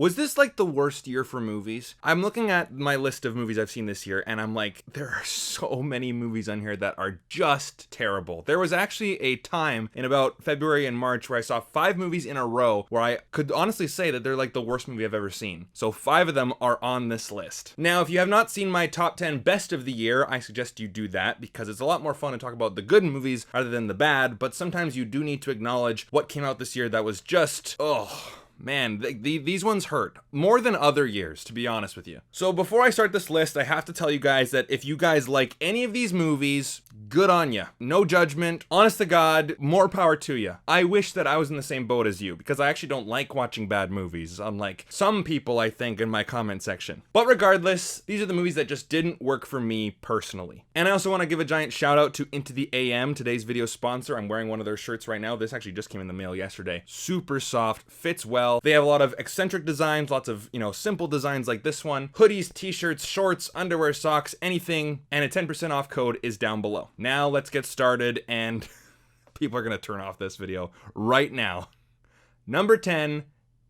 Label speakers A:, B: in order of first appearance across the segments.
A: Was this like the worst year for movies? I'm looking at my list of movies I've seen this year and I'm like, there are so many movies on here that are just terrible. There was actually a time in about February and March where I saw 5 movies in a row where I could honestly say that they're like the worst movie I've ever seen. So 5 of them are on this list. Now, if you have not seen my top 10 best of the year, I suggest you do that because it's a lot more fun to talk about the good movies rather than the bad, but sometimes you do need to acknowledge what came out this year that was just, man, these ones hurt more than other years, to be honest with you. So before I start this list, I have to tell you guys that if you guys like any of these movies, good on you. No judgment. Honest to God, more power to you. I wish that I was in the same boat as you because I actually don't like watching bad movies, unlike some people, I think, in my comment section. But regardless, these are the movies that just didn't work for me personally. And I also want to give a giant shout out to Into the AM, today's video sponsor. I'm wearing one of their shirts right now. This actually just came in the mail yesterday. Super soft, fits well. They have a lot of eccentric designs, lots of, simple designs like this one. Hoodies, t-shirts, shorts, underwear, socks, anything, and a 10% off code is down below. Now let's get started, and people are gonna turn off this video right now. Number 10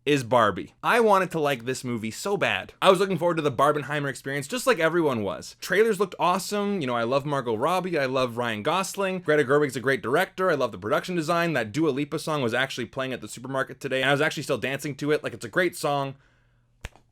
A: is Barbie. I wanted to like this movie so bad. I was looking forward to the Barbenheimer experience just like everyone was. Trailers looked awesome. I love Margot Robbie. I love Ryan Gosling. Greta Gerwig's a great director. I love the production design. That Dua Lipa song was actually playing at the supermarket today, and I was actually still dancing to it. Like, it's a great song.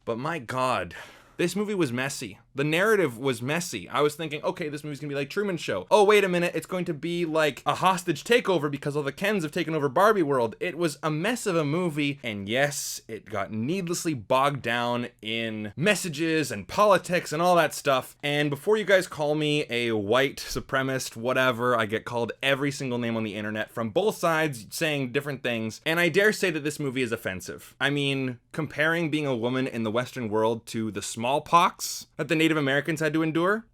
A: But my God, this movie was messy. The narrative was messy. I was thinking, okay, this movie's gonna be like Truman Show. Oh, wait a minute, it's going to be like a hostage takeover because all the Kens have taken over Barbie world. It was a mess of a movie, and yes, it got needlessly bogged down in messages and politics and all that stuff. And before you guys call me a white supremacist, whatever, I get called every single name on the internet from both sides saying different things, and I dare say that this movie is offensive. I mean, comparing being a woman in the Western world to the smallpox that the Native Americans had to endure?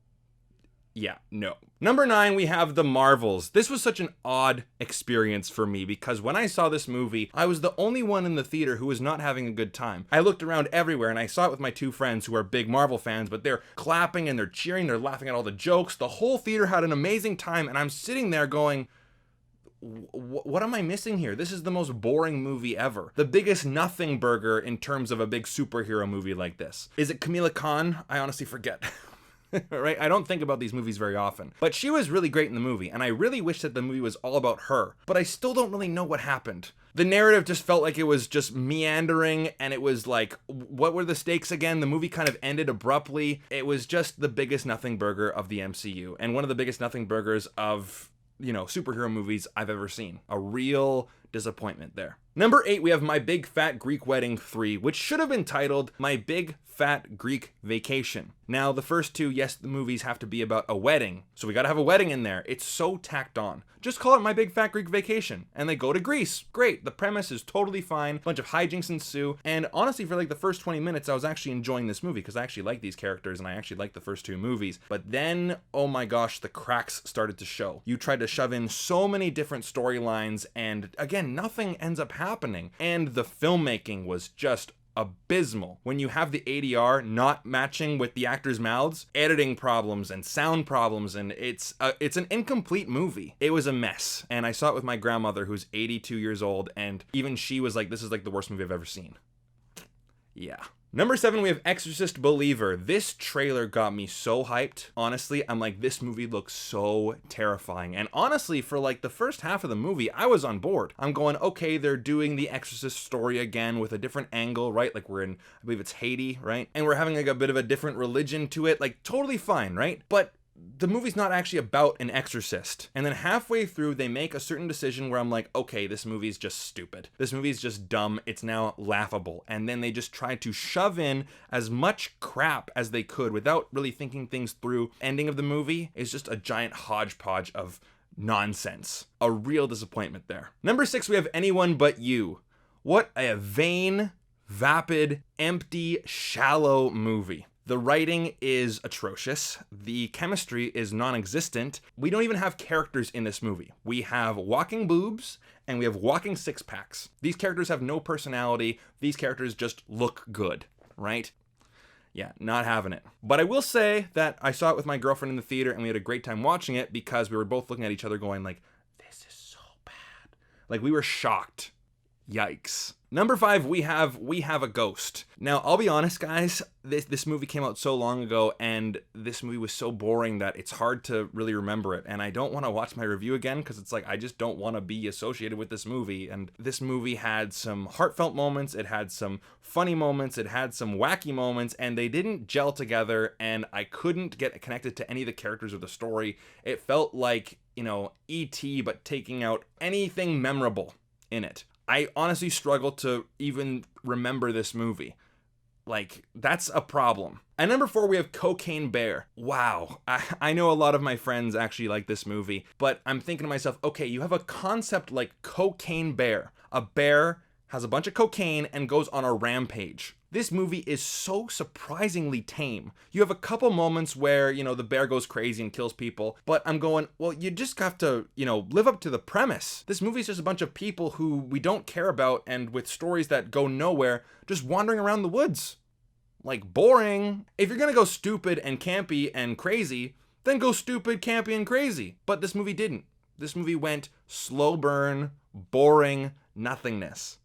A: Yeah, no. Number 9, we have The Marvels. This was such an odd experience for me because when I saw this movie, I was the only one in the theater who was not having a good time. I looked around everywhere and I saw it with my 2 friends who are big Marvel fans, but they're clapping and they're cheering, they're laughing at all the jokes. The whole theater had an amazing time, and I'm sitting there going, what am I missing here? This is the most boring movie ever. The biggest nothing burger in terms of a big superhero movie like this. Is it Kamala Khan? I honestly forget. Right? I don't think about these movies very often. But she was really great in the movie, and I really wish that the movie was all about her. But I still don't really know what happened. The narrative just felt like it was just meandering, and it was like, what were the stakes again? The movie kind of ended abruptly. It was just the biggest nothing burger of the MCU, and one of the biggest nothing burgers of superhero movies I've ever seen. A real disappointment there. Number 8, we have My Big Fat Greek Wedding 3, which should have been titled My Big Fat Greek Vacation. Now, the first 2, yes, the movies have to be about a wedding, so we gotta have a wedding in there. It's so tacked on. Just call it My Big Fat Greek Vacation, and they go to Greece. Great, the premise is totally fine, a bunch of hijinks ensue, and honestly, for like the first 20 minutes, I was actually enjoying this movie, because I actually like these characters, and I actually like the first 2 movies. But then, oh my gosh, the cracks started to show. You tried to shove in so many different storylines, and again, nothing ends up happening. And the filmmaking was just abysmal. When you have the ADR not matching with the actors' mouths, editing problems and sound problems, and it's an incomplete movie. It was a mess, and I saw it with my grandmother who's 82 years old, and even she was like, this is like the worst movie I've ever seen. Yeah. Number 7, we have Exorcist Believer. This trailer got me so hyped. Honestly, I'm like, this movie looks so terrifying. And honestly, for like the first half of the movie, I was on board. I'm going, okay, they're doing the Exorcist story again with a different angle, right? Like we're in, I believe it's Haiti, right? And we're having like a bit of a different religion to it, like totally fine, right? But the movie's not actually about an exorcist. And then halfway through, they make a certain decision where I'm like, okay, this movie's just stupid. This movie's just dumb. It's now laughable. And then they just try to shove in as much crap as they could without really thinking things through. Ending of the movie is just a giant hodgepodge of nonsense. A real disappointment there. Number 6, we have Anyone But You. What a vain, vapid, empty, shallow movie. The writing is atrocious. The chemistry is non-existent. We don't even have characters in this movie. We have walking boobs and we have walking six-packs. These characters have no personality. These characters just look good, right? Yeah, not having it. But I will say that I saw it with my girlfriend in the theater and we had a great time watching it because we were both looking at each other going like, this is so bad. Like we were shocked. Yikes. Number 5, we have a Ghost. Now, I'll be honest, guys, this movie came out so long ago, and this movie was so boring that it's hard to really remember it, and I don't want to watch my review again, because it's like, I just don't want to be associated with this movie. And this movie had some heartfelt moments, it had some funny moments, it had some wacky moments, and they didn't gel together, and I couldn't get connected to any of the characters or the story. It felt like, E.T., but taking out anything memorable in it. I honestly struggle to even remember this movie. Like, that's a problem. At number 4, we have Cocaine Bear. Wow. I know a lot of my friends actually like this movie, but I'm thinking to myself, okay, you have a concept like Cocaine Bear. A bear has a bunch of cocaine and goes on a rampage. This movie is so surprisingly tame. You have a couple moments where, the bear goes crazy and kills people, but I'm going, well, you just have to, live up to the premise. This movie is just a bunch of people who we don't care about and with stories that go nowhere, just wandering around the woods. Like, boring. If you're gonna go stupid and campy and crazy, then go stupid, campy, and crazy. But this movie didn't. This movie went slow burn, boring, nothingness.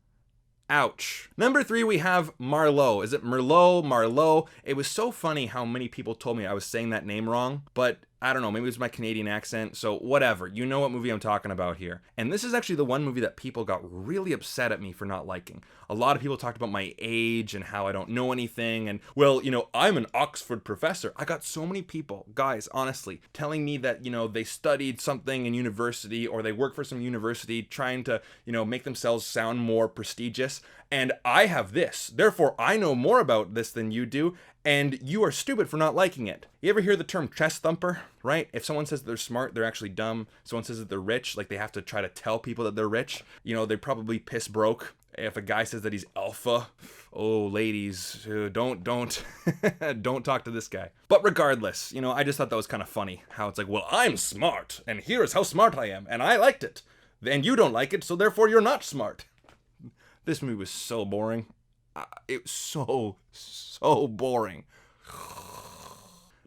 A: Ouch. Number 3, we have Marlo. Is it Merlot? Marlo? It was so funny how many people told me I was saying that name wrong, but I don't know, maybe it was my Canadian accent, so whatever. You know what movie I'm talking about here. And this is actually the one movie that people got really upset at me for not liking. A lot of people talked about my age and how I don't know anything, and, well, I'm an Oxford professor. I got so many people, guys, honestly, telling me that, they studied something in university or they work for some university trying to, make themselves sound more prestigious. And I have this, therefore I know more about this than you do, and you are stupid for not liking it. You ever hear the term chest thumper, right? If someone says they're smart, they're actually dumb. Someone says that they're rich, like they have to try to tell people that they're rich. They're probably piss broke. If a guy says that he's alpha, oh, ladies, don't don't talk to this guy. But regardless, I just thought that was kind of funny, how it's like, well, I'm smart, and here's how smart I am, and I liked it. And you don't like it, so therefore you're not smart. This movie was so boring. It was so boring.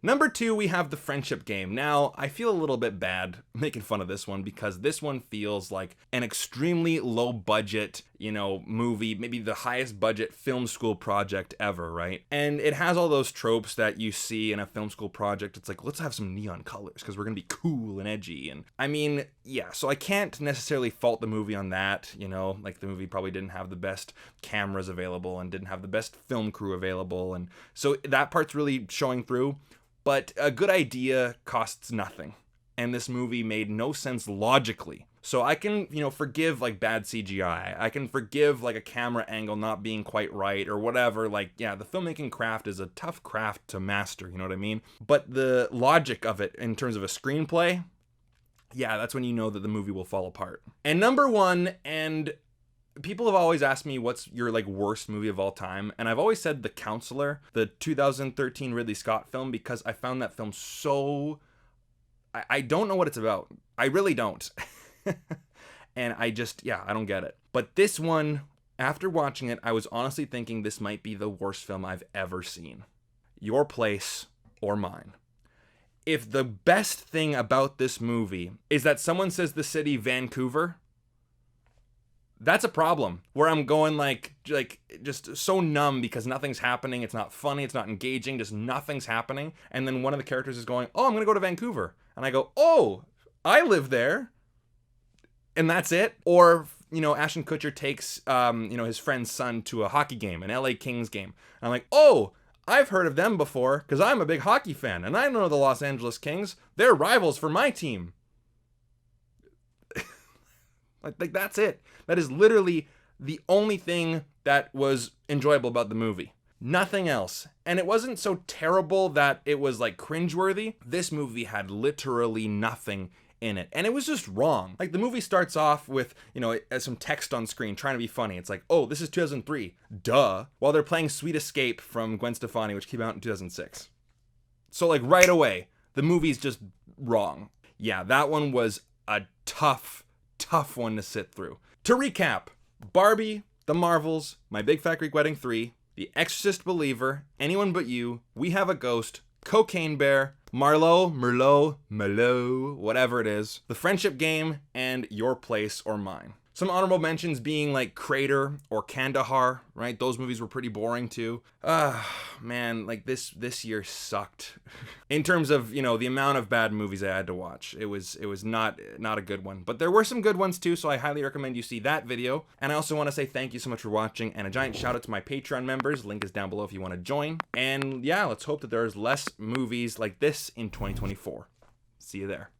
A: Number 2, we have The Friendship Game. Now, I feel a little bit bad making fun of this one because this one feels like an extremely low budget, movie, maybe the highest budget film school project ever, right? And it has all those tropes that you see in a film school project. It's like, let's have some neon colors because we're going to be cool and edgy. And I mean, yeah, so I can't necessarily fault the movie on that, like the movie probably didn't have the best cameras available and didn't have the best film crew available. And so that part's really showing through. But a good idea costs nothing. And this movie made no sense logically. So I can, forgive like bad CGI. I can forgive like a camera angle not being quite right or whatever. Like, yeah, the filmmaking craft is a tough craft to master, you know what I mean? But the logic of it in terms of a screenplay, yeah, that's when you know that the movie will fall apart. And number 1, and people have always asked me what's your worst movie of all time, and I've always said The Counselor, the 2013 Ridley Scott film, because I found that film so... I don't know what it's about. I really don't. And I don't get it. But this one, after watching it, I was honestly thinking this might be the worst film I've ever seen. Your Place or Mine. If the best thing about this movie is that someone says the city Vancouver, that's a problem, where I'm going like just so numb because nothing's happening. It's not funny. It's not engaging. Just nothing's happening. And then one of the characters is going, oh, I'm going to go to Vancouver. And I go, oh, I live there. And that's it. Or, Ashton Kutcher takes, his friend's son to a hockey game, an LA Kings game. And I'm like, oh, I've heard of them before because I'm a big hockey fan. And I know the Los Angeles Kings. They're rivals for my team. Like that's it. That is literally the only thing that was enjoyable about the movie. Nothing else. And it wasn't so terrible that it was cringeworthy. This movie had literally nothing in it. And it was just wrong. The movie starts off with, some text on screen trying to be funny. It's like, oh, this is 2003. Duh. While they're playing Sweet Escape from Gwen Stefani, which came out in 2006. So right away, the movie's just wrong. Yeah, that one was a tough one to sit through. To recap, Barbie, The Marvels, My Big Fat Greek Wedding 3, The Exorcist Believer, Anyone But You, We Have a Ghost, Cocaine Bear, Merlot, whatever it is, The Friendship Game, and Your Place or Mine. Some honorable mentions being like Crater or Kandahar, right? Those movies were pretty boring too. Man, like this year sucked. In terms of, you know, the amount of bad movies I had to watch. It was not a good one. But there were some good ones too, so I highly recommend you see that video. And I also want to say thank you so much for watching, and a giant shout out to my Patreon members. Link is down below if you want to join. And yeah, let's hope that there's less movies like this in 2024. See you there.